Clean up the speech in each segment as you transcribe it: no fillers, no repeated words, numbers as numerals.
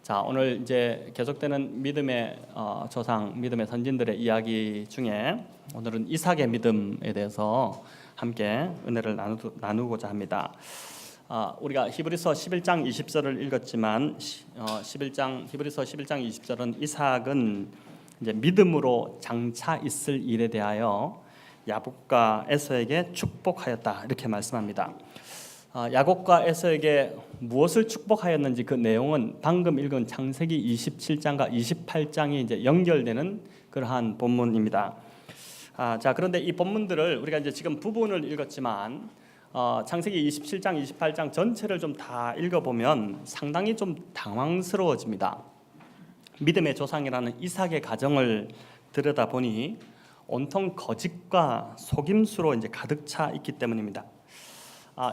자, 오늘 이제 계속되는 믿음의 조상, 믿음의 선진들의 이야기 중에 오늘은 이삭의 믿음에 대해서 함께 은혜를 나누고자 합니다. 우리가 히브리서 11장 20절을 읽었지만 히브리서 11장 20절은 이삭은 이제 믿음으로 장차 있을 일에 대하여 야곱과 에서에게 축복하였다 이렇게 말씀합니다. 야곱과 에서에게 무엇을 축복하였는지 그 내용은 방금 읽은 창세기 27장과 28장이 이제 연결되는 그러한 본문입니다. 자, 그런데 이 본문들을 우리가 이제 지금 부분을 읽었지만 창세기 27장, 28장 전체를 좀 다 읽어보면 상당히 좀 당황스러워집니다. 믿음의 조상이라는 이삭의 가정을 들여다보니 온통 거짓과 속임수로 이제 가득 차 있기 때문입니다.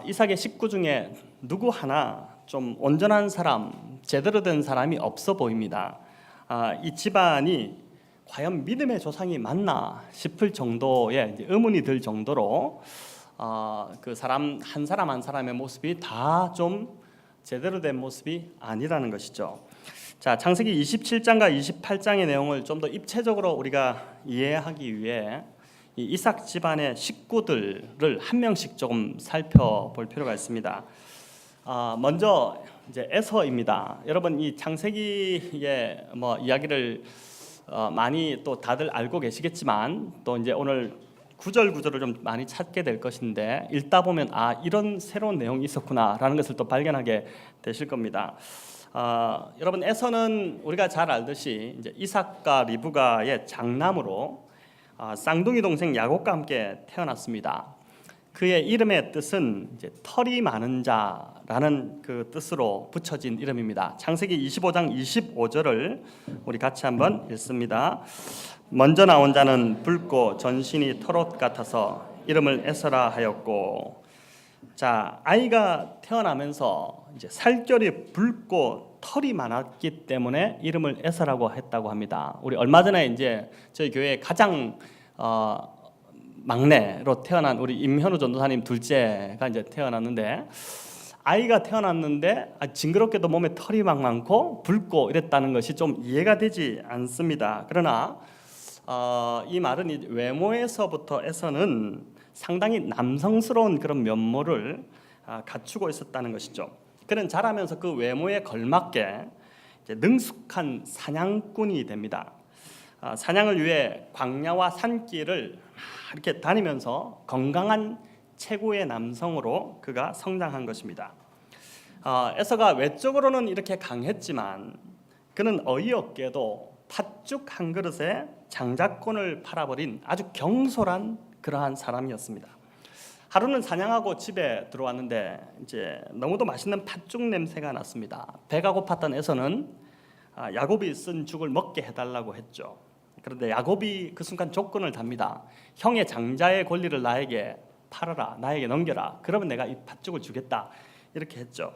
이삭의 식구 중에 누구 하나 좀 온전한 사람, 제대로 된 사람이 없어 보입니다. 이 집안이 과연 믿음의 조상이 맞나 싶을 정도의 이제 의문이 들 정도로 그 사람 한 사람의 모습이 다 좀 제대로 된 모습이 아니라는 것이죠. 자, 창세기 27장과 28장의 내용을 좀 더 입체적으로 우리가 이해하기 위해 이 이삭 집안의 식구들을 한 명씩 조금 살펴볼 필요가 있습니다. 먼저 이제 에서입니다. 여러분 이 창세기의 이야기를 많이 또 다들 알고 계시겠지만 또 이제 오늘 구절을 좀 많이 찾게 될 것인데 읽다 보면 이런 새로운 내용이 있었구나라는 것을 또 발견하게 되실 겁니다. 여러분 에서는 우리가 잘 알듯이 이제 이삭과 리브가의 장남으로 쌍둥이 동생 야곱과 함께 태어났습니다. 그의 이름의 뜻은 이제 털이 많은 자라는 그 뜻으로 붙여진 이름입니다. 창세기 25장 25절을 우리 같이 한번 읽습니다. 먼저 나온 자는 붉고 전신이 털옷 같아서 이름을 에서라 하였고, 자, 아이가 태어나면서 이제 살결이 붉고 털이 많았기 때문에 이름을 에서라고 했다고 합니다. 우리 얼마 전에 이제 저희 교회 가장 막내로 태어난 우리 임현우 전도사님 둘째가 이제 태어났는데 아이가 태어났는데 징그럽게도 몸에 털이 막 많고 붉고 이랬다는 것이 좀 이해가 되지 않습니다. 그러나 이 말은 외모에서부터 에서는 상당히 남성스러운 그런 면모를 갖추고 있었다는 것이죠. 그는 자라면서 그 외모에 걸맞게 이제 능숙한 사냥꾼이 됩니다. 사냥을 위해 광야와 산길을 이렇게 다니면서 건강한 최고의 남성으로 그가 성장한 것입니다. 에서가 외적으로는 이렇게 강했지만 그는 어이없게도 팥죽 한 그릇에 장자권을 팔아버린 아주 경솔한 그러한 사람이었습니다. 하루는 사냥하고 집에 들어왔는데 이제 너무도 맛있는 팥죽 냄새가 났습니다. 배가 고팠던 에서는 야곱이 쓴 죽을 먹게 해달라고 했죠. 그런데 야곱이 그 순간 조건을 답니다. 형의 장자의 권리를 나에게 팔아라, 나에게 넘겨라. 그러면 내가 이 팥죽을 주겠다. 이렇게 했죠.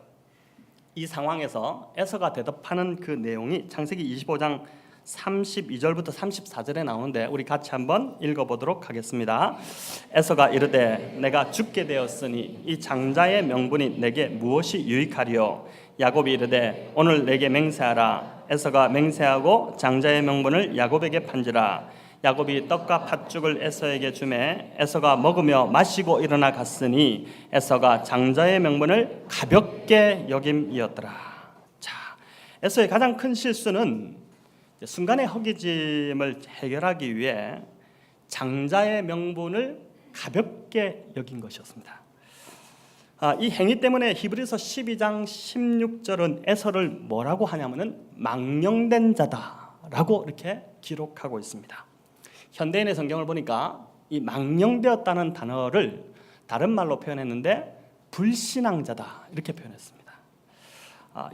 이 상황에서 에서가 대답하는 그 내용이 창세기 25장 32절부터 34절에 나오는데 우리 같이 한번 읽어보도록 하겠습니다. 에서가 이르되 내가 죽게 되었으니 이 장자의 명분이 내게 무엇이 유익하리요? 야곱이 이르되 오늘 내게 맹세하라. 에서가 맹세하고 장자의 명분을 야곱에게 판지라. 야곱이 떡과 팥죽을 에서에게 주매 에서가 먹으며 마시고 일어나 갔으니 에서가 장자의 명분을 가볍게 여김이었더라. 자, 에서의 가장 큰 실수는 순간의 허기짐을 해결하기 위해 장자의 명분을 가볍게 여긴 것이었습니다. 이 행위 때문에 히브리서 12장 16절은 에서를 뭐라고 하냐면은 망령된 자다라고 이렇게 기록하고 있습니다. 현대인의 성경을 보니까 이 망령되었다는 단어를 다른 말로 표현했는데 불신앙자다 이렇게 표현했습니다.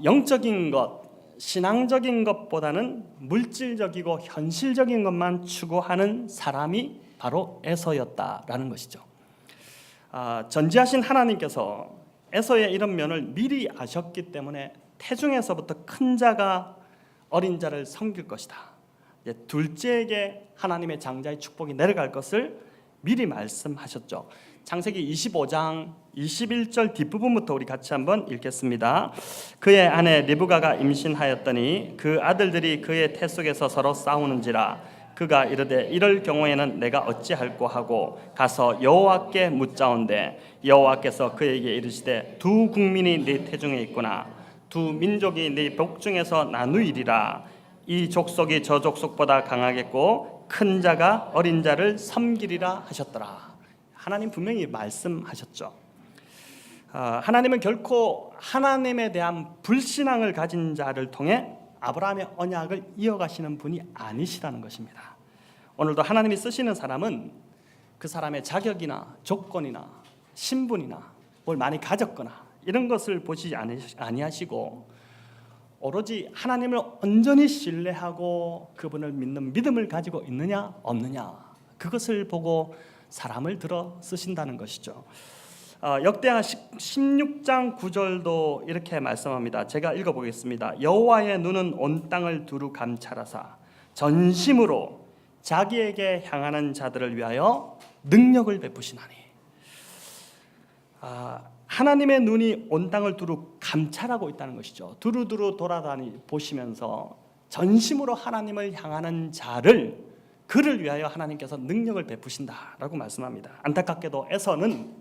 영적인 것, 신앙적인 것보다는 물질적이고 현실적인 것만 추구하는 사람이 바로 에서였다라는 것이죠. 전지하신 하나님께서 에서의 이런 면을 미리 아셨기 때문에 태중에서부터 큰 자가 어린 자를 섬길 것이다. 둘째에게 하나님의 장자의 축복이 내려갈 것을 미리 말씀하셨죠. 창세기 25장 21절 뒷부분부터 우리 같이 한번 읽겠습니다. 그의 아내 리브가가 임신하였더니 그 아들들이 그의 태 속에서 서로 싸우는지라 그가 이르되 이럴 경우에는 내가 어찌할꼬 하고 가서 여호와께 묻자온대 여호와께서 그에게 이르시되 두 국민이 네 태중에 있구나 두 민족이 네 복중에서 나누이리라 이 족속이 저 족속보다 강하겠고 큰 자가 어린 자를 섬기리라 하셨더라. 하나님 분명히 말씀하셨죠. 하나님은 결코 하나님에 대한 불신앙을 가진 자를 통해 아브라함의 언약을 이어가시는 분이 아니시라는 것입니다. 오늘도 하나님이 쓰시는 사람은 그 사람의 자격이나 조건이나 신분이나 뭘 많이 가졌거나 이런 것을 보시지 아니하시고 오로지 하나님을 온전히 신뢰하고 그분을 믿는 믿음을 가지고 있느냐 없느냐 그것을 보고 사람을 들어 쓰신다는 것이죠. 역대하 16장 9절도 이렇게 말씀합니다. 제가 읽어보겠습니다. 여호와의 눈은 온 땅을 두루 감찰하사 전심으로 자기에게 향하는 자들을 위하여 능력을 베푸시나니. 하나님의 눈이 온 땅을 두루 감찰하고 있다는 것이죠. 두루두루 돌아다니 보시면서 전심으로 하나님을 향하는 자를 그를 위하여 하나님께서 능력을 베푸신다라고 말씀합니다. 안타깝게도 에서는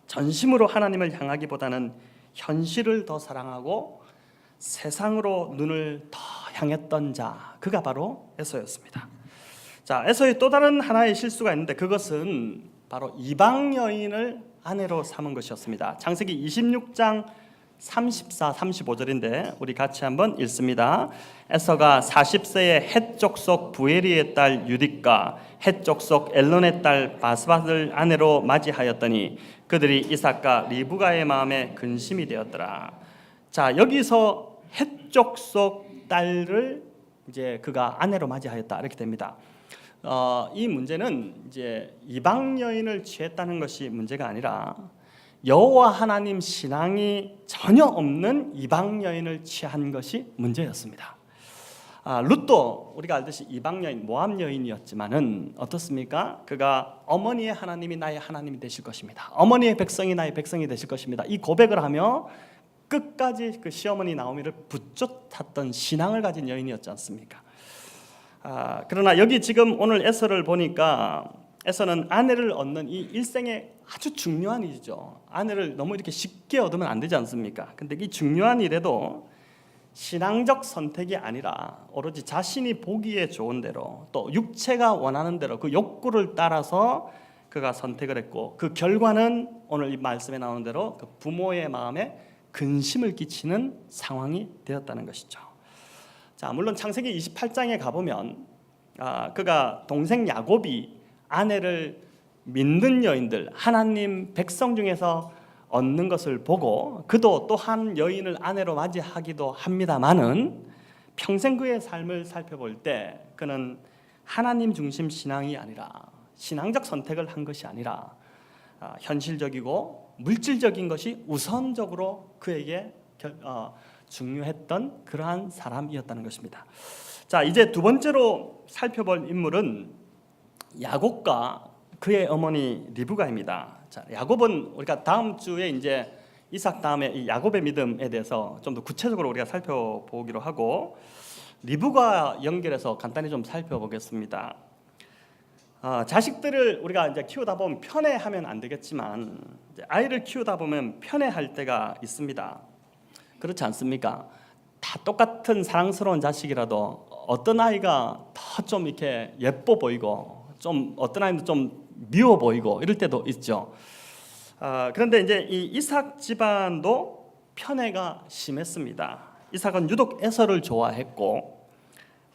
전심으로 하나님을 향하기보다는 현실을 더 사랑하고 세상으로 눈을 더 향했던 자, 그가 바로 에서였습니다. 자, 에서의 또 다른 하나의 실수가 있는데 그것은 바로 이방 여인을 아내로 삼은 것이었습니다. 창세기 26장 34, 35절인데 우리 같이 한번 읽습니다. 에서가 40세에 헷 족속 부에리의 딸 유딕과 헷 족속 엘론의 딸 바스밧을 아내로 맞이하였더니 그들이 이삭과 리브가의 마음에 근심이 되었더라. 자, 여기서 헷 족속 딸을 이제 그가 아내로 맞이하였다 이렇게 됩니다. 이 문제는 이제 이방 여인을 취했다는 것이 문제가 아니라 여호와 하나님 신앙이 전혀 없는 이방 여인을 취한 것이 문제였습니다. 룻도 우리가 알듯이 이방 여인, 모압 여인이었지만은 어떻습니까? 그가 어머니의 하나님이 나의 하나님이 되실 것입니다. 어머니의 백성이 나의 백성이 되실 것입니다. 이 고백을 하며 끝까지 그 시어머니 나오미를 붙쫓았던 신앙을 가진 여인이었지 않습니까? 그러나 여기 지금 오늘 에서를 보니까 에서는 아내를 얻는 이 일생의 아주 중요한 일이죠. 아내를 너무 이렇게 쉽게 얻으면 안 되지 않습니까? 근데 이 중요한 일에도 신앙적 선택이 아니라 오로지 자신이 보기에 좋은 대로 또 육체가 원하는 대로 그 욕구를 따라서 그가 선택을 했고 그 결과는 오늘 이 말씀에 나오는 대로 그 부모의 마음에 근심을 끼치는 상황이 되었다는 것이죠. 자, 물론 창세기 28장에 가보면 그가 동생 야곱이 아내를 믿는 여인들 하나님 백성 중에서 얻는 것을 보고 그도 또 한 여인을 아내로 맞이하기도 합니다마는 평생 그의 삶을 살펴볼 때 그는 하나님 중심 신앙이 아니라 신앙적 선택을 한 것이 아니라 현실적이고 물질적인 것이 우선적으로 그에게 중요했던 그러한 사람이었다는 것입니다. 자, 이제 두 번째로 살펴볼 인물은 야곱과 그의 어머니 리브가입니다. 자, 야곱은 우리가 다음 주에 이제 이삭 다음에 이 야곱의 믿음에 대해서 좀 더 구체적으로 우리가 살펴보기로 하고 리브가 연결해서 간단히 좀 살펴보겠습니다. 자식들을 우리가 이제 키우다 보면 편애하면 안 되겠지만 이제 아이를 키우다 보면 편애할 때가 있습니다. 그렇지 않습니까? 다 똑같은 사랑스러운 자식이라도 어떤 아이가 더 좀 이렇게 예뻐 보이고 좀 어떤 아이는 좀 미워 보이고 이럴 때도 있죠. 그런데 이제 이 이삭 집안도 편애가 심했습니다. 이삭은 유독 에서를 좋아했고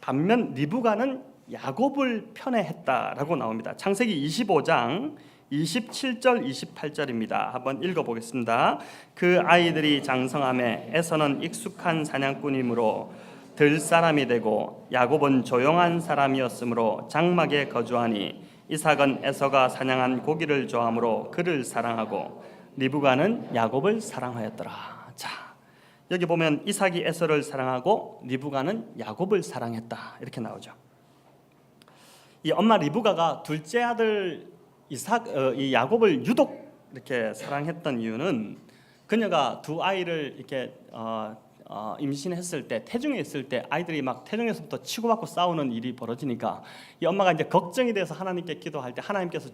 반면 리브가는 야곱을 편애했다라고 나옵니다. 창세기 25장 27절 28절입니다. 한번 읽어보겠습니다. 그 아이들이 장성함에 에서는 익숙한 사냥꾼이므로 들 사람이 되고 야곱은 조용한 사람이었으므로 장막에 거주하니 이삭은 에서가 사냥한 고기를 좋아하므로 그를 사랑하고 리브가는 야곱을 사랑하였더라. 자, 여기 보면 이삭이 에서를 사랑하고 리브가는 야곱을 사랑했다 이렇게 나오죠. 이 엄마 리브가가 둘째 아들 이 야곱을 유독 이렇게 사랑했던 이유는 그녀가 두 아이를 이렇게 임신했을 때, 태중에 있을 때 아이들이 막 태중에서부터 치고받고 싸우는 일이 벌어지니까 이 엄마가 이제 걱정이 돼서 하나님께 기도할 때 하나님께서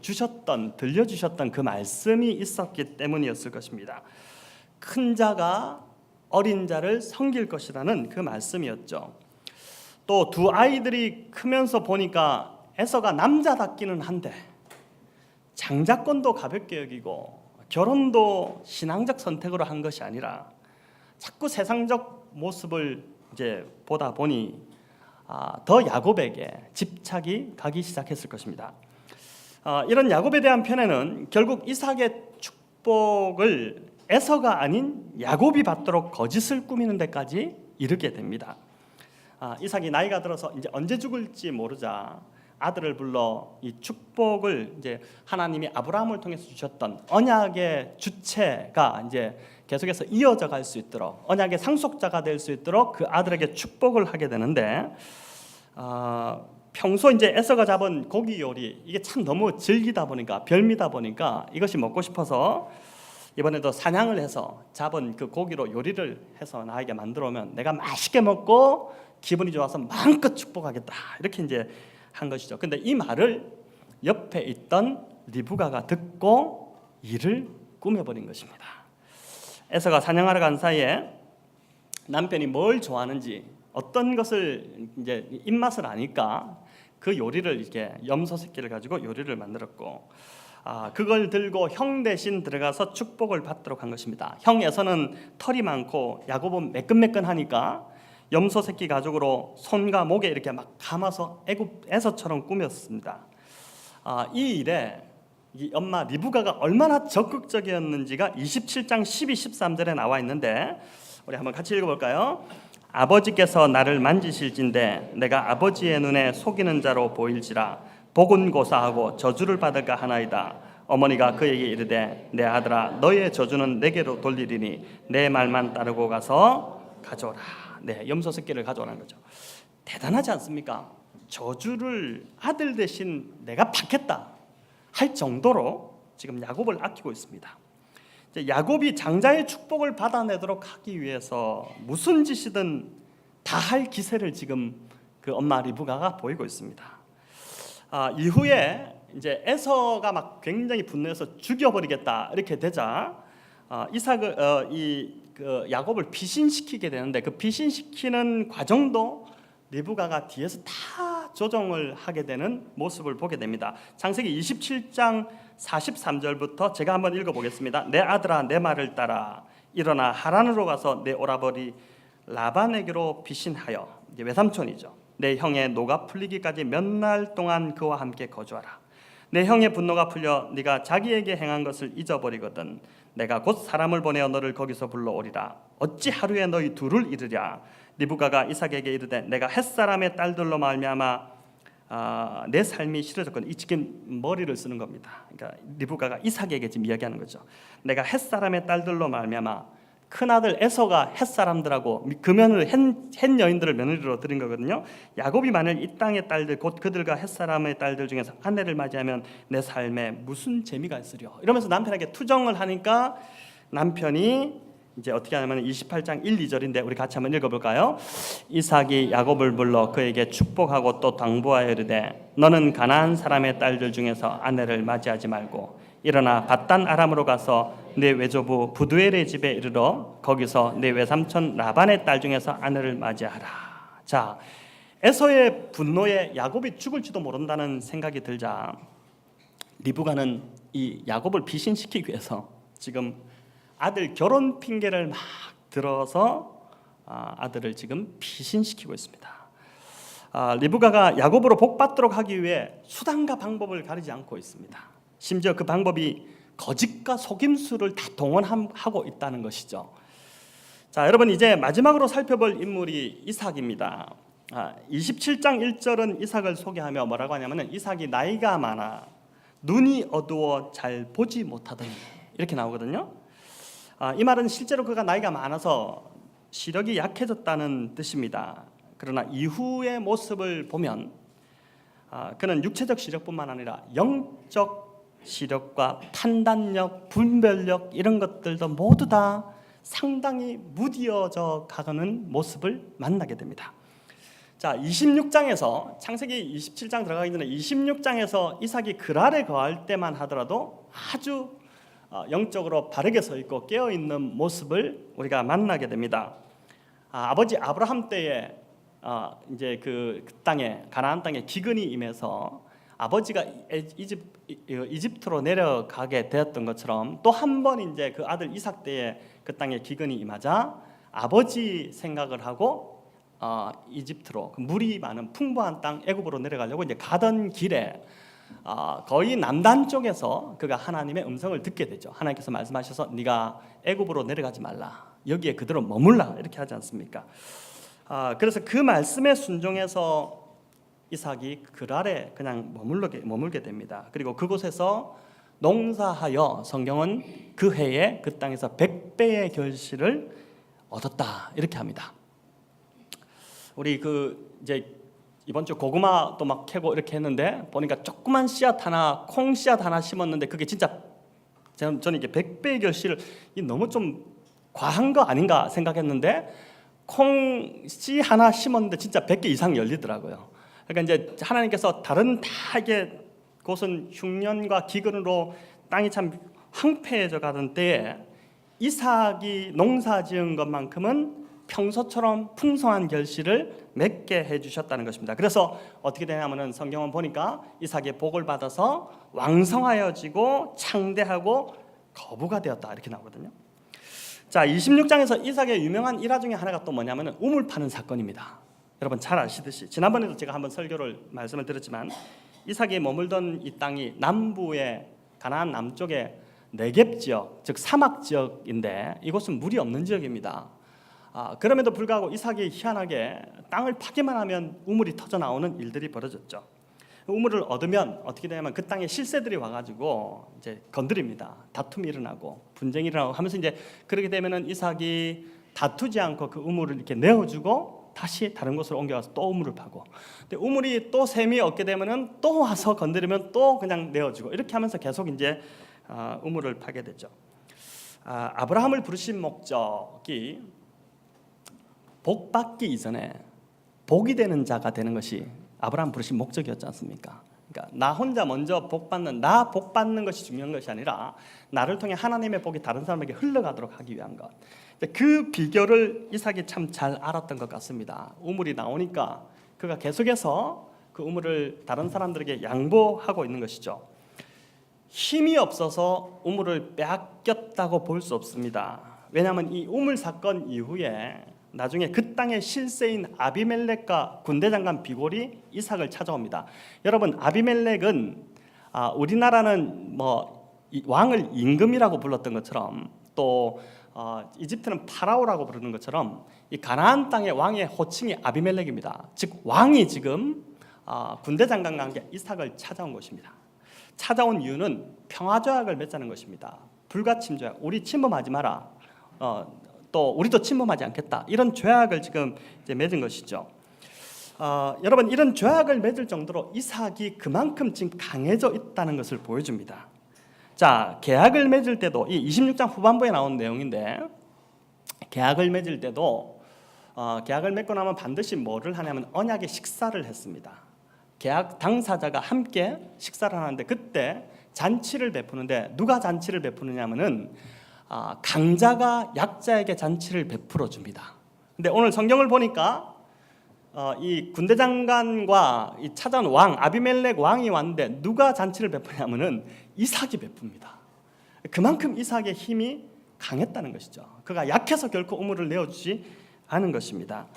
들려주셨던 그 말씀이 있었기 때문이었을 것입니다. 큰 자가 어린 자를 섬길 것이라는 그 말씀이었죠. 또 두 아이들이 크면서 보니까 에서가 남자답기는 한데 장자권도 가볍게 여기고 결혼도 신앙적 선택으로 한 것이 아니라 자꾸 세상적 모습을 이제 보다 보니 더 야곱에게 집착이 가기 시작했을 것입니다. 이런 야곱에 대한 편에는 결국 이삭의 축복을 에서가 아닌 야곱이 받도록 거짓을 꾸미는 데까지 이르게 됩니다. 이삭이 나이가 들어서 이제 언제 죽을지 모르자 아들을 불러 이 축복을 이제 하나님이 아브라함을 통해서 주셨던 언약의 주체가 이제 계속해서 이어져 갈 수 있도록 언약의 상속자가 될 수 있도록 그 아들에게 축복을 하게 되는데 평소 이제 에서가 잡은 고기 요리 이게 참 너무 즐기다 보니까 별미다 보니까 이것이 먹고 싶어서 이번에도 사냥을 해서 잡은 그 고기로 요리를 해서 나에게 만들어 오면 내가 맛있게 먹고 기분이 좋아서 마음껏 축복하겠다 이렇게 이제 한 것이죠. 근데 이 말을 옆에 있던 리브가가 듣고 이를 꾸며버린 것입니다. 에서가 사냥하러 간 사이에 남편이 뭘 좋아하는지 어떤 것을 이제 입맛을 아니까 그 요리를 이렇게 염소 새끼를 가지고 요리를 만들었고 그걸 들고 형 대신 들어가서 축복을 받도록 한 것입니다. 형 에서는 털이 많고 야곱은 매끈매끈하니까 염소 새끼 가죽으로 손과 목에 이렇게 막 감아서 애굽 에서처럼 꾸몄습니다. 이 일에 이 엄마 리브가가 얼마나 적극적이었는지가 27장 12, 13절에 나와 있는데 우리 한번 같이 읽어볼까요? 아버지께서 나를 만지실진데 내가 아버지의 눈에 속이는 자로 보일지라 복은 고사하고 저주를 받을까 하나이다. 어머니가 그에게 이르되 내 아들아 너의 저주는 내게로 돌리리니 내 말만 따르고 가서 가져오라. 네, 염소 새끼를 가져오라는 거죠. 대단하지 않습니까? 저주를 아들 대신 내가 받겠다 할 정도로 지금 야곱을 아끼고 있습니다. 이제 야곱이 장자의 축복을 받아내도록 하기 위해서 무슨 짓이든 다 할 기세를 지금 그 엄마 리브가가 보이고 있습니다. 이후에 이제 에서가 막 굉장히 분노해서 죽여버리겠다 이렇게 되자 야곱을 피신시키게 되는데 그 피신시키는 과정도 리브가가 뒤에서 다 조정을 하게 되는 모습을 보게 됩니다. 창세기 27장 43절부터 제가 한번 읽어보겠습니다. 내 아들아 내 말을 따라 일어나 하란으로 가서 내 오라버니 라반에게로 피신하여 이제 외삼촌이죠. 내 형의 노가 풀리기까지 몇 날 동안 그와 함께 거주하라. 내 형의 분노가 풀려 네가 자기에게 행한 것을 잊어버리거든 내가 곧 사람을 보내어 너를 거기서 불러오리라. 어찌 하루에 너희 둘을 이르랴. 리브가가 이삭에게 이르되 내가 햇사람의 딸들로 말미암아 내 삶이 싫어졌거든. 이 지금 머리를 쓰는 겁니다. 그러니까 리브가가 이삭에게 지금 이야기하는 거죠. 내가 햇사람의 딸들로 말미암아 큰아들 에서가 햇사람들하고 금연을 햇 여인들을 며느리로 드린 거거든요. 야곱이 만일 이 땅의 딸들 곧 그들과 햇사람의 딸들 중에서 아내를 맞이하면 내 삶에 무슨 재미가 있으려. 이러면서 남편에게 투정을 하니까 남편이 이제 어떻게 하냐면 28장 1, 2절인데 우리 같이 한번 읽어볼까요? 이삭이 야곱을 불러 그에게 축복하고 또 당부하여 이르되 너는 가나안 사람의 딸들 중에서 아내를 맞이하지 말고 일어나 밧단 아람으로 가서 내 외조부 부두엘의 집에 이르러 거기서 내 외삼촌 라반의 딸 중에서 아내를 맞이하라. 자, 에서의 분노에 야곱이 죽을지도 모른다는 생각이 들자 리브가는 이 야곱을 피신시키기 위해서 지금 아들 결혼 핑계를 막 들어서 아들을 지금 피신시키고 있습니다. 리브가가 야곱으로 복받도록 하기 위해 수단과 방법을 가리지 않고 있습니다. 심지어 그 방법이 거짓과 속임수를 다 동원하고 있다는 것이죠. 자, 여러분 이제 마지막으로 살펴볼 인물이 이삭입니다. 27장 1절은 이삭을 소개하며 뭐라고 하냐면은 이삭이 나이가 많아 눈이 어두워 잘 보지 못하더니 이렇게 나오거든요. 이 말은 실제로 그가 나이가 많아서 시력이 약해졌다는 뜻입니다. 그러나 이후의 모습을 보면 그는 육체적 시력뿐만 아니라 영적 시력과 판단력, 분별력 이런 것들도 모두 다 상당히 무디어져 가는 모습을 만나게 됩니다. 자, 26장에서 창세기 27장 들어가기 전에 26장에서 이삭이 그랄에 거할 때만 하더라도 아주 영적으로 바르게 서 있고 깨어 있는 모습을 우리가 만나게 됩니다. 아버지 아브라함 때에 이제 그 땅에 가나안 땅에 기근이 임해서 아버지가 이집트로 내려가게 되었던 것처럼 또 한 번 이제 그 아들 이삭 때에 그 땅에 기근이 임하자 아버지 생각을 하고 이집트로 물이 많은 풍부한 땅 애굽으로 내려가려고 이제 가던 길에 거의 남단 쪽에서 그가 하나님의 음성을 듣게 되죠. 하나님께서 말씀하셔서 네가 애굽으로 내려가지 말라, 여기에 그대로 머물라, 이렇게 하지 않습니까? 그래서 그 말씀에 순종해서 이삭이 그랄에 그냥 머물게 됩니다. 그리고 그곳에서 농사하여 성경은 그 해에 그 땅에서 100배의 결실을 얻었다, 이렇게 합니다. 우리 이제 이번 주 고구마도 막 캐고 이렇게 했는데 보니까 조그만 씨앗 하나, 콩 씨앗 하나 심었는데 그게 진짜 저는 이게 100배의 결실을 너무 좀 과한 거 아닌가 생각했는데 콩 씨 하나 심었는데 진짜 100개 이상 열리더라고요. 그러니까 이제 하나님께서 다른 다 이게 곳은 흉년과 기근으로 땅이 참 황폐해져 가던 때에 이삭이 농사 지은 것만큼은 평소처럼 풍성한 결실을 맺게 해주셨다는 것입니다. 그래서 어떻게 되냐면은 성경은 보니까 이삭의 복을 받아서 왕성하여지고 창대하고 거부가 되었다, 이렇게 나오거든요. 자, 26장에서 이삭의 유명한 일화 중에 하나가 또 뭐냐면은 우물 파는 사건입니다. 여러분 잘 아시듯이 지난번에도 제가 한번 설교를 말씀을 드렸지만 이삭이 머물던 이 땅이 남부의 가나안 남쪽의 네겝 지역, 즉 사막 지역인데 이곳은 물이 없는 지역입니다. 그럼에도 불구하고 이삭이 희한하게 땅을 파기만 하면 우물이 터져 나오는 일들이 벌어졌죠. 우물을 얻으면 어떻게 되냐면 그 땅에 실새들이 와가지고 이제 건드립니다. 다툼이 일어나고 분쟁이 일어나고 하면서 이제 그렇게 되면은 이삭이 다투지 않고 그 우물을 이렇게 내어주고 다시 다른 곳으로 옮겨가서 또 우물을 파고, 근데 우물이 또 샘이 없게 되면은 또 와서 건드리면 또 그냥 내어주고, 이렇게 하면서 계속 이제 우물을 파게 되죠. 아브라함을 부르신 목적이 복 받기 이전에 복이 되는 자가 되는 것이 아브라함 부르신 목적이었지 않습니까? 그러니까 나 혼자 먼저 복 받는 것이 중요한 것이 아니라 나를 통해 하나님의 복이 다른 사람에게 흘러가도록 하기 위한 것. 그 비결을 이삭이 참 잘 알았던 것 같습니다. 우물이 나오니까 그가 계속해서 그 우물을 다른 사람들에게 양보하고 있는 것이죠. 힘이 없어서 우물을 빼앗겼다고 볼 수 없습니다. 왜냐하면 이 우물 사건 이후에 나중에 그 땅의 실세인 아비멜렉과 군대 장관 비골이 이삭을 찾아옵니다. 여러분, 아비멜렉은 우리나라는 왕을 임금이라고 불렀던 것처럼 또 이집트는 파라오라고 부르는 것처럼 이 가나안 땅의 왕의 호칭이 아비멜렉입니다. 즉 왕이 지금 군대 장관과 함께 이삭을 찾아온 것입니다. 찾아온 이유는 평화조약을 맺자는 것입니다. 불가침조약, 우리 침범하지 마라, 또 우리도 침범하지 않겠다, 이런 조약을 지금 이제 맺은 것이죠. 여러분, 이런 조약을 맺을 정도로 이삭이 그만큼 지금 강해져 있다는 것을 보여줍니다. 자, 계약을 맺을 때도 이 26장 후반부에 나온 내용인데, 계약을 맺을 때도 계약을 맺고 나면 반드시 뭐를 하냐면 언약의 식사를 했습니다. 계약 당사자가 함께 식사를 하는데 그때 잔치를 베푸는데 누가 잔치를 베푸느냐면은 강자가 약자에게 잔치를 베풀어 줍니다. 근데 오늘 성경을 보니까 이 군대 장관과 이 찾아온 왕 아비멜렉 왕이 왔는데 누가 잔치를 베푸냐면은 이삭이 베풉니다. 그만큼 이삭의 힘이 강했다는 것이죠. 그가 약해서 결코 우물을 내어주지 않은 것입니다.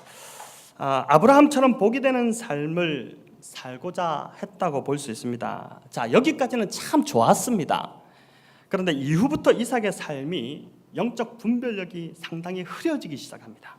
아브라함처럼 복이 되는 삶을 살고자 했다고 볼 수 있습니다. 자, 여기까지는 참 좋았습니다. 그런데 이후부터 이삭의 삶이 영적 분별력이 상당히 흐려지기 시작합니다.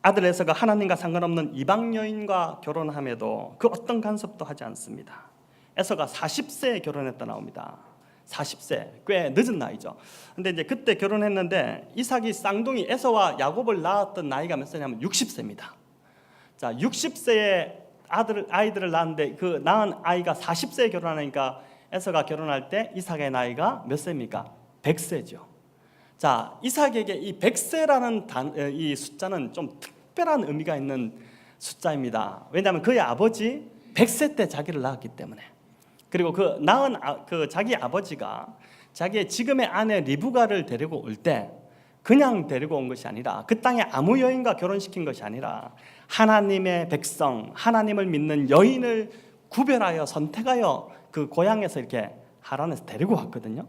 아들 에서가 하나님과 상관없는 이방 여인과 결혼함에도 그 어떤 간섭도 하지 않습니다. 에서가 40세에 결혼했다 나옵니다. 40세, 꽤 늦은 나이죠. 근데 이제 그때 결혼했는데 이삭이 쌍둥이 에서와 야곱을 낳았던 나이가 몇 세냐면 60세입니다. 자, 60세에 아이들을 낳았는데 그 낳은 아이가 40세에 결혼하니까 에서가 결혼할 때 이삭의 나이가 몇 세입니까? 100세죠. 자, 이삭에게 이 100세라는 이 숫자는 좀 특별한 의미가 있는 숫자입니다. 왜냐하면 그의 아버지 100세 때 자기를 낳았기 때문에. 그리고 그 낳은 자기 아버지가 자기의 지금의 아내 리브가를 데리고 올 때 그냥 데리고 온 것이 아니라, 그 땅에 아무 여인과 결혼시킨 것이 아니라 하나님의 백성, 하나님을 믿는 여인을 구별하여 선택하여 그 고향에서 이렇게 하란에서 데리고 왔거든요.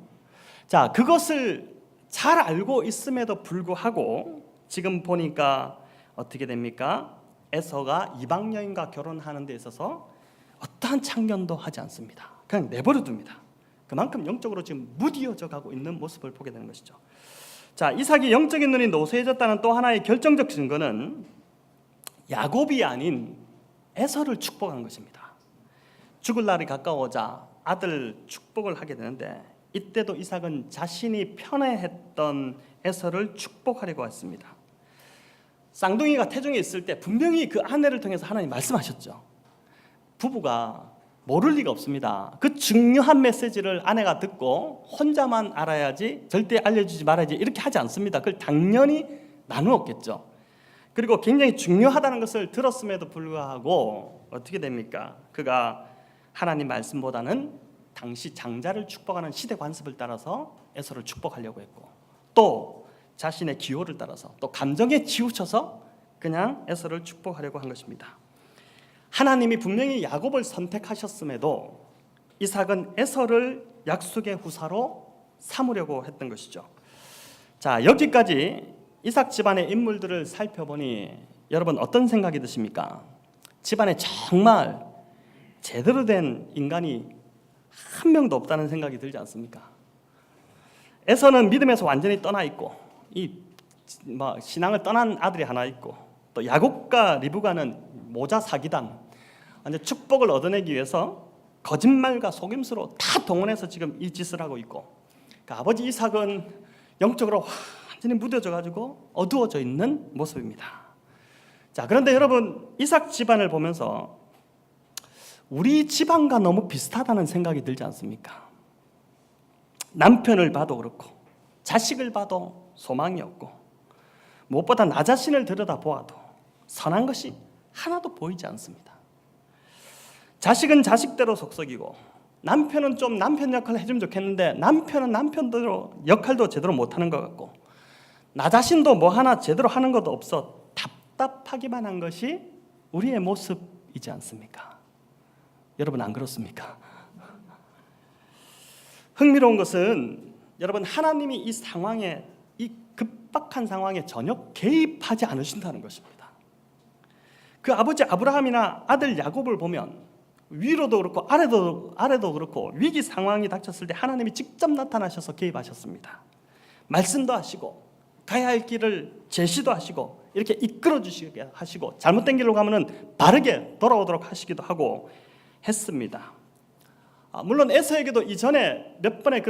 자, 그것을 잘 알고 있음에도 불구하고 지금 보니까 어떻게 됩니까? 에서가 이방 여인과 결혼하는 데 있어서 어떠한 참견도 하지 않습니다. 그냥 내버려 둡니다. 그만큼 영적으로 지금 무디어져 가고 있는 모습을 보게 되는 것이죠. 자, 이삭이 영적인 눈이 노쇠해졌다는 또 하나의 결정적 증거는 야곱이 아닌 에서를 축복한 것입니다. 죽을 날이 가까워오자 아들 축복을 하게 되는데, 이때도 이삭은 자신이 편애했던 에서를 축복하려고 했습니다. 쌍둥이가 태중에 있을 때 분명히 그 아내를 통해서 하나님 말씀하셨죠. 부부가 모를 리가 없습니다. 그 중요한 메시지를 아내가 듣고 혼자만 알아야지, 절대 알려주지 말아야지, 이렇게 하지 않습니다. 그걸 당연히 나누었겠죠. 그리고 굉장히 중요하다는 것을 들었음에도 불구하고 어떻게 됩니까? 그가 하나님 말씀보다는 당시 장자를 축복하는 시대 관습을 따라서 에서를 축복하려고 했고, 또 자신의 기호를 따라서 또 감정에 치우쳐서 그냥 에서를 축복하려고 한 것입니다. 하나님이 분명히 야곱을 선택하셨음에도 이삭은 에서를 약속의 후사로 삼으려고 했던 것이죠. 자, 여기까지 이삭 집안의 인물들을 살펴보니 여러분 어떤 생각이 드십니까? 집안에 정말 제대로 된 인간이 한 명도 없다는 생각이 들지 않습니까? 에서는 믿음에서 완전히 떠나 있고, 신앙을 떠난 아들이 하나 있고, 또 야곱과 리브가는 모자 사기단, 축복을 얻어내기 위해서 거짓말과 속임수로 다 동원해서 지금 이 짓을 하고 있고, 아버지 이삭은 영적으로 완전히 무뎌져 가지고 어두워져 있는 모습입니다. 자, 그런데 여러분, 이삭 집안을 보면서 우리 집안과 너무 비슷하다는 생각이 들지 않습니까? 남편을 봐도 그렇고 자식을 봐도 소망이 없고, 무엇보다 나 자신을 들여다보아도 선한 것이 하나도 보이지 않습니다. 자식은 자식대로 속썩이고, 남편은 좀 남편 역할을 해주면 좋겠는데 남편은 남편대로 역할도 제대로 못하는 것 같고, 나 자신도 뭐 하나 제대로 하는 것도 없어 답답하기만 한 것이 우리의 모습이지 않습니까? 여러분 안 그렇습니까? 흥미로운 것은 여러분, 하나님이 이 상황에, 이 급박한 상황에 전혀 개입하지 않으신다는 것입니다. 그 아버지 아브라함이나 아들 야곱을 보면 위로도 그렇고 아래도 그렇고 위기 상황이 닥쳤을 때 하나님이 직접 나타나셔서 개입하셨습니다. 말씀도 하시고 가야 할 길을 제시도 하시고 이렇게 이끌어 주시게 하시고, 잘못된 길로 가면은 바르게 돌아오도록 하시기도 하고 했습니다. 물론 에서에게도 이전에 몇 번의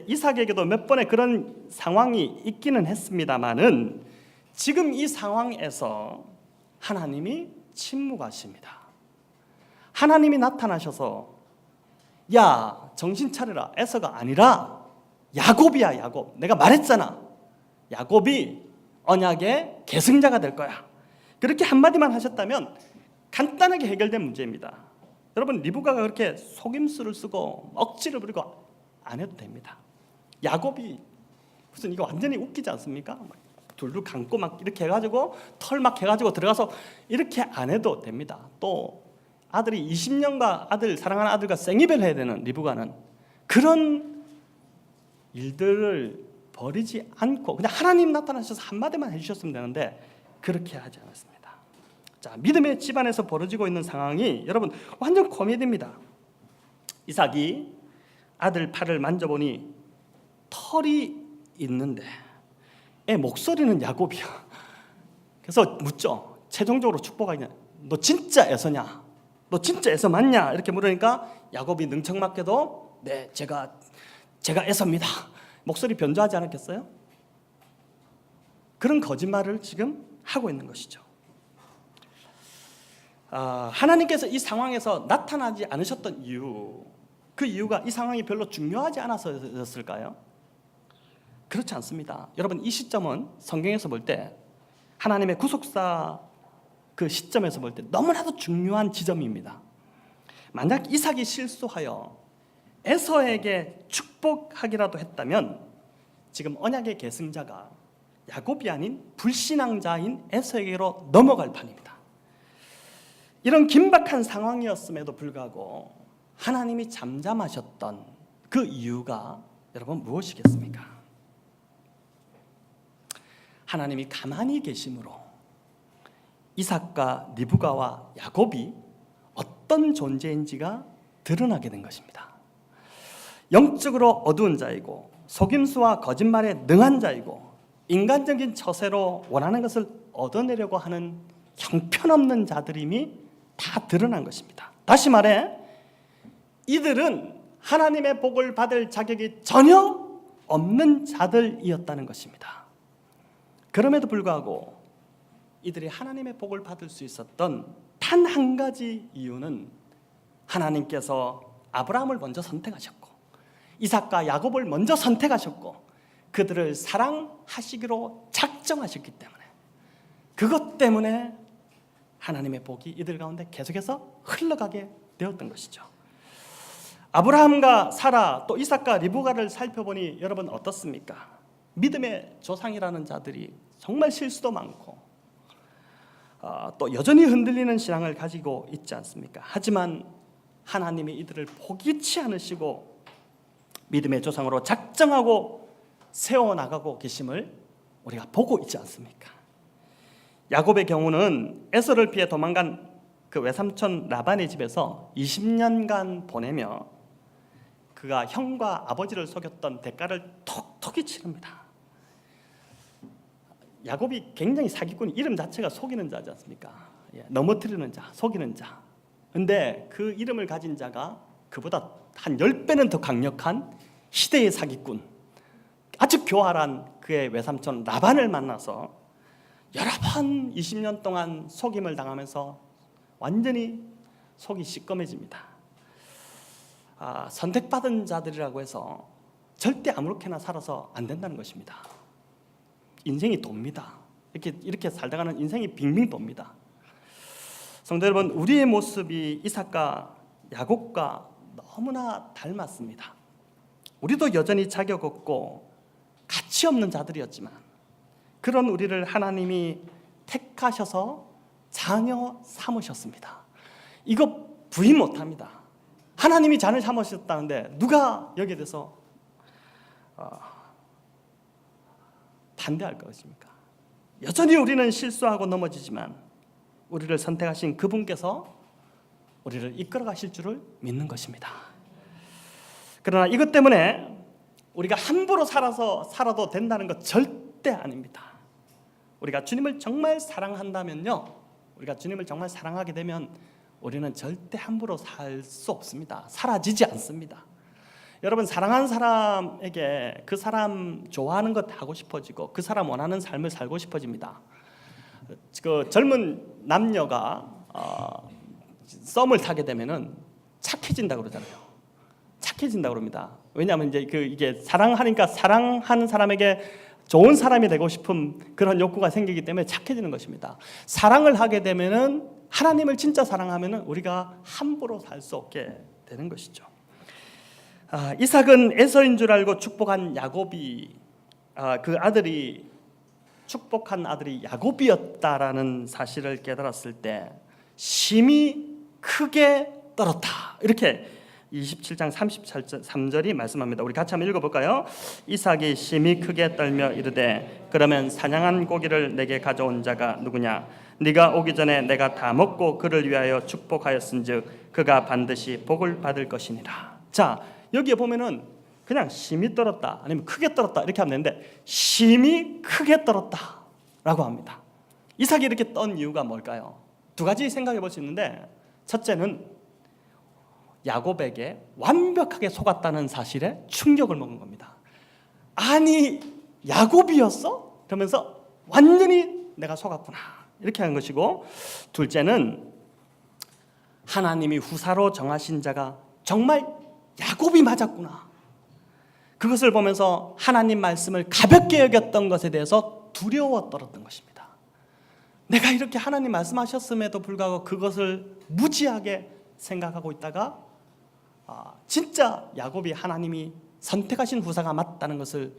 이삭에게도 몇 번의 그런 상황이 있기는 했습니다만은 지금 이 상황에서 하나님이 침묵하십니다. 하나님이 나타나셔서 야, 정신 차려라, 에서가 아니라 야곱이야. 야곱, 내가 말했잖아. 야곱이 언약의 계승자가 될 거야. 그렇게 한마디만 하셨다면 간단하게 해결된 문제입니다. 여러분, 리브가가 그렇게 속임수를 쓰고 억지를 부리고 안 해도 됩니다. 야곱이 무슨 이거 완전히 웃기지 않습니까? 둘둘 감고 막 이렇게 해가지고 털 막 해가지고 들어가서 이렇게 안 해도 됩니다. 또 아들이 20년간 사랑하는 아들과 생이별 해야 되는 리브가는 그런 일들을 버리지 않고 그냥 하나님 나타나셔서 한마디만 해주셨으면 되는데 그렇게 하지 않았습니다. 자, 믿음의 집안에서 벌어지고 있는 상황이 여러분 완전 코미디입니다. 이삭이 아들 팔을 만져보니 털이 있는데 목소리는 야곱이야. 그래서 묻죠. 최종적으로 축복하냐? 너 진짜 에서냐? 너 진짜 에서 맞냐? 이렇게 물으니까 야곱이 능청맞게도 네, 제가 에서입니다. 목소리 변조하지 않았겠어요? 그런 거짓말을 지금 하고 있는 것이죠. 하나님께서 이 상황에서 나타나지 않으셨던 이유, 그 이유가 이 상황이 별로 중요하지 않아서였을까요? 그렇지 않습니다. 여러분, 이 시점은 성경에서 볼 때 하나님의 구속사 그 시점에서 볼 때 너무나도 중요한 지점입니다. 만약 이삭이 실수하여 에서에게 축복하기라도 했다면 지금 언약의 계승자가 야곱이 아닌 불신앙자인 에서에게로 넘어갈 판입니다. 이런 긴박한 상황이었음에도 불구하고 하나님이 잠잠하셨던 그 이유가 여러분 무엇이겠습니까? 하나님이 가만히 계심으로 이삭과 리브가와 야곱이 어떤 존재인지가 드러나게 된 것입니다. 영적으로 어두운 자이고 속임수와 거짓말에 능한 자이고 인간적인 처세로 원하는 것을 얻어내려고 하는 형편없는 자들임이 다 드러난 것입니다. 다시 말해 이들은 하나님의 복을 받을 자격이 전혀 없는 자들이었다는 것입니다. 그럼에도 불구하고 이들이 하나님의 복을 받을 수 있었던 단 한 가지 이유는 하나님께서 아브라함을 먼저 선택하셨고 이삭과 야곱을 먼저 선택하셨고 그들을 사랑하시기로 작정하셨기 때문에, 그것 때문에 하나님의 복이 이들 가운데 계속해서 흘러가게 되었던 것이죠. 아브라함과 사라 또 이삭과 리브가를 살펴보니 여러분 어떻습니까? 믿음의 조상이라는 자들이 정말 실수도 많고 또 여전히 흔들리는 신앙을 가지고 있지 않습니까? 하지만 하나님이 이들을 포기치 않으시고 믿음의 조상으로 작정하고 세워나가고 계심을 우리가 보고 있지 않습니까? 야곱의 경우는 에서를 피해 도망간 그 외삼촌 라반의 집에서 20년간 보내며 그가 형과 아버지를 속였던 대가를 톡톡히 치릅니다. 야곱이 굉장히 사기꾼, 이름 자체가 속이는 자지 않습니까? 넘어뜨리는 자, 속이는 자. 근데 그 이름을 가진 자가 그보다 한 10배는 더 강력한 시대의 사기꾼, 아주 교활한 그의 외삼촌 라반을 만나서 여러 번 20년 동안 속임을 당하면서 완전히 속이 시꺼매집니다. 선택받은 자들이라고 해서 절대 아무렇게나 살아서 안 된다는 것입니다. 인생이 돕니다. 이렇게 살다가는 인생이 빙빙 돕니다. 성도 여러분, 우리의 모습이 이삭과 야곱과 너무나 닮았습니다. 우리도 여전히 자격 없고 가치 없는 자들이었지만 그런 우리를 하나님이 택하셔서 자녀 삼으셨습니다. 이거 부인 못합니다. 하나님이 자녀 삼으셨다는데 누가 여기에 대해서 반대할 것입니까? 여전히 우리는 실수하고 넘어지지만 우리를 선택하신 그분께서 우리를 이끌어 가실 줄을 믿는 것입니다. 그러나 이것 때문에 우리가 함부로 살아도 된다는 것 절대 아닙니다. 우리가 주님을 정말 사랑한다면요, 우리가 주님을 정말 사랑하게 되면 우리는 절대 함부로 살 수 없습니다. 사라지지 않습니다. 여러분, 사랑하는 사람에게 그 사람 좋아하는 것 하고 싶어지고 그 사람 원하는 삶을 살고 싶어집니다. 그 젊은 남녀가 썸을 타게 되면은 착해진다고 그러잖아요. 착해진다고 그럽니다. 왜냐하면 이제 이게 사랑하니까 사랑하는 사람에게 좋은 사람이 되고 싶은 그런 욕구가 생기기 때문에 착해지는 것입니다. 사랑을 하게 되면은, 하나님을 진짜 사랑하면은 우리가 함부로 살 수 없게 되는 것이죠. 이삭은 에서인 줄 알고 축복한 야곱이, 그 아들이, 축복한 아들이 야곱이었다라는 사실을 깨달았을 때 심히 크게 떨었다. 이렇게 27장 33절이 말씀합니다. 우리 같이 한번 읽어볼까요? 이삭이 심히 크게 떨며 이르되 그러면 사냥한 고기를 내게 가져온 자가 누구냐? 네가 오기 전에 내가 다 먹고 그를 위하여 축복하였은즉 그가 반드시 복을 받을 것이니라. 자, 여기에 보면은 그냥 심히 떨었다 아니면 크게 떨었다 이렇게 하면 되는데 심히 크게 떨었다라고 합니다. 이삭이 이렇게 떤 이유가 뭘까요? 두 가지 생각해 볼 수 있는데, 첫째는 야곱에게 완벽하게 속았다는 사실에 충격을 먹은 겁니다. 아니, 야곱이었어? 그러면서 완전히 내가 속았구나 이렇게 하는 것이고, 둘째는 하나님이 후사로 정하신 자가 정말 야곱이 맞았구나. 그것을 보면서 하나님 말씀을 가볍게 여겼던 것에 대해서 두려워 떨었던 것입니다. 내가 이렇게 하나님 말씀하셨음에도 불구하고 그것을 무지하게 생각하고 있다가 진짜 야곱이 하나님이 선택하신 후사가 맞다는 것을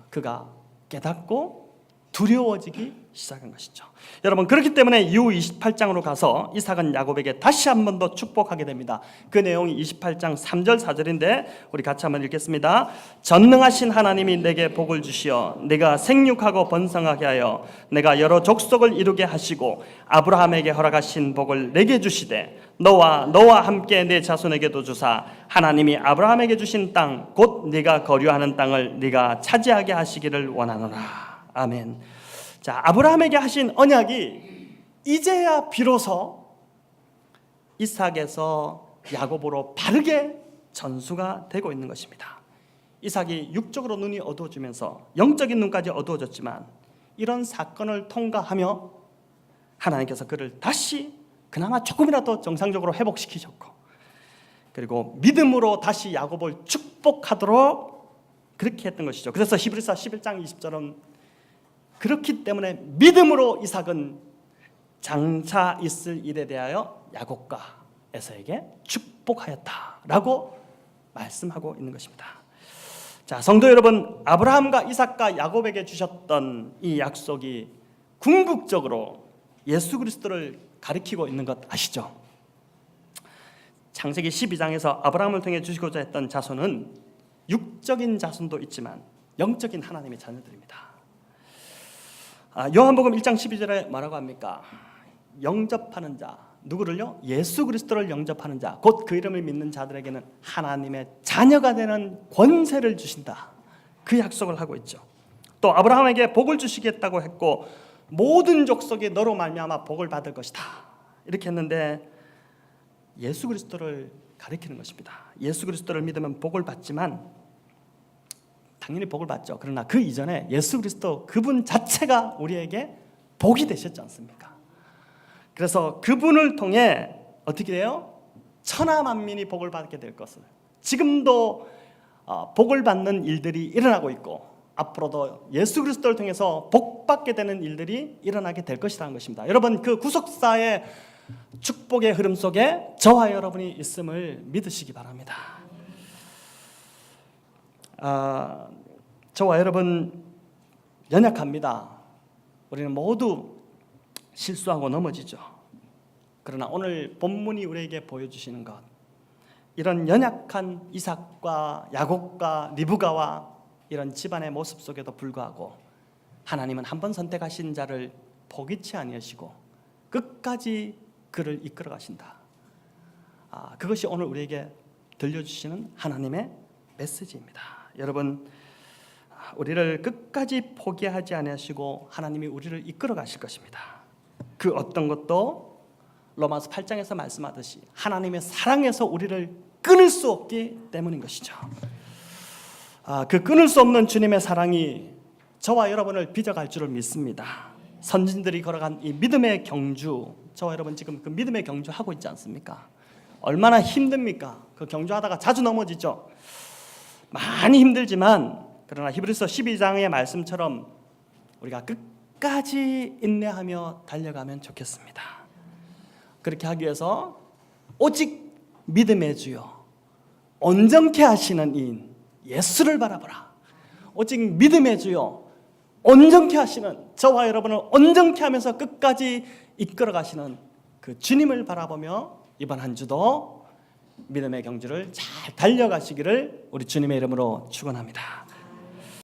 그가 깨닫고 두려워지기 시작한 것이죠. 여러분, 그렇기 때문에 이후 28장으로 가서 이삭은 야곱에게 다시 한 번 더 축복하게 됩니다. 그 내용이 28장 3절 4절인데 우리 같이 한번 읽겠습니다. 전능하신 하나님이 내게 복을 주시어 내가 생육하고 번성하게 하여 내가 여러 족속을 이루게 하시고 아브라함에게 허락하신 복을 내게 주시되 너와 함께 내 자손에게도 주사 하나님이 아브라함에게 주신 땅 곧 네가 거류하는 땅을 네가 차지하게 하시기를 원하노라. 아멘. 자, 아브라함에게 하신 언약이 이제야 비로소 이삭에서 야곱으로 바르게 전수가 되고 있는 것입니다. 이삭이 육적으로 눈이 어두워지면서 영적인 눈까지 어두워졌지만 이런 사건을 통과하며 하나님께서 그를 다시 그나마 조금이라도 정상적으로 회복시키셨고, 그리고 믿음으로 다시 야곱을 축복하도록 그렇게 했던 것이죠. 그래서 히브리서 11장 20절은 그렇기 때문에 믿음으로 이삭은 장차 있을 일에 대하여 야곱과 에서에게 축복하였다라고 말씀하고 있는 것입니다. 자, 성도 여러분, 아브라함과 이삭과 야곱에게 주셨던 이 약속이 궁극적으로 예수 그리스도를 가리키고 있는 것 아시죠? 창세기 12장에서 아브라함을 통해 주시고자 했던 자손은 육적인 자손도 있지만 영적인 하나님의 자녀들입니다. 요한복음 1장 12절에 뭐라고 합니까? 영접하는 자, 누구를요? 예수 그리스도를 영접하는 자, 곧 그 이름을 믿는 자들에게는 하나님의 자녀가 되는 권세를 주신다. 그 약속을 하고 있죠. 또 아브라함에게 복을 주시겠다고 했고 모든 족속이 너로 말미암아 복을 받을 것이다. 이렇게 했는데 예수 그리스도를 가리키는 것입니다. 예수 그리스도를 믿으면 복을 받지만 당연히 복을 받죠. 그러나 그 이전에 예수 그리스도 그분 자체가 우리에게 복이 되셨지 않습니까? 그래서 그분을 통해 어떻게 돼요? 천하 만민이 복을 받게 될 것을, 지금도 복을 받는 일들이 일어나고 있고 앞으로도 예수 그리스도를 통해서 복 받게 되는 일들이 일어나게 될 것이라는 것입니다. 여러분, 그 구속사의 축복의 흐름 속에 저와 여러분이 있음을 믿으시기 바랍니다. 저와 여러분 연약합니다. 우리는 모두 실수하고 넘어지죠. 그러나 오늘 본문이 우리에게 보여주시는 것, 이런 연약한 이삭과 야곱과 리브가와 이런 집안의 모습 속에도 불구하고 하나님은 한 번 선택하신 자를 포기치 아니하시고 끝까지 그를 이끌어 가신다. 그것이 오늘 우리에게 들려주시는 하나님의 메시지입니다. 여러분, 우리를 끝까지 포기하지 아니하시고 하나님이 우리를 이끌어 가실 것입니다. 그 어떤 것도 로마서 8장에서 말씀하듯이 하나님의 사랑에서 우리를 끊을 수 없기 때문인 것이죠. 그 끊을 수 없는 주님의 사랑이 저와 여러분을 빚어갈 줄을 믿습니다. 선진들이 걸어간 이 믿음의 경주, 저와 여러분 지금 그 믿음의 경주 하고 있지 않습니까? 얼마나 힘듭니까? 그 경주하다가 자주 넘어지죠. 많이 힘들지만 그러나 히브리서 12장의 말씀처럼 우리가 끝까지 인내하며 달려가면 좋겠습니다. 그렇게 하기 위해서 오직 믿음의 주여 온전케 하시는 이인 예수를 바라보라. 오직 믿음의 주여 온전케 하시는, 저와 여러분을 온전케 하면서 끝까지 이끌어 가시는 그 주님을 바라보며 이번 한 주도 믿음의 경주를 잘 달려가시기를 우리 주님의 이름으로 축원합니다.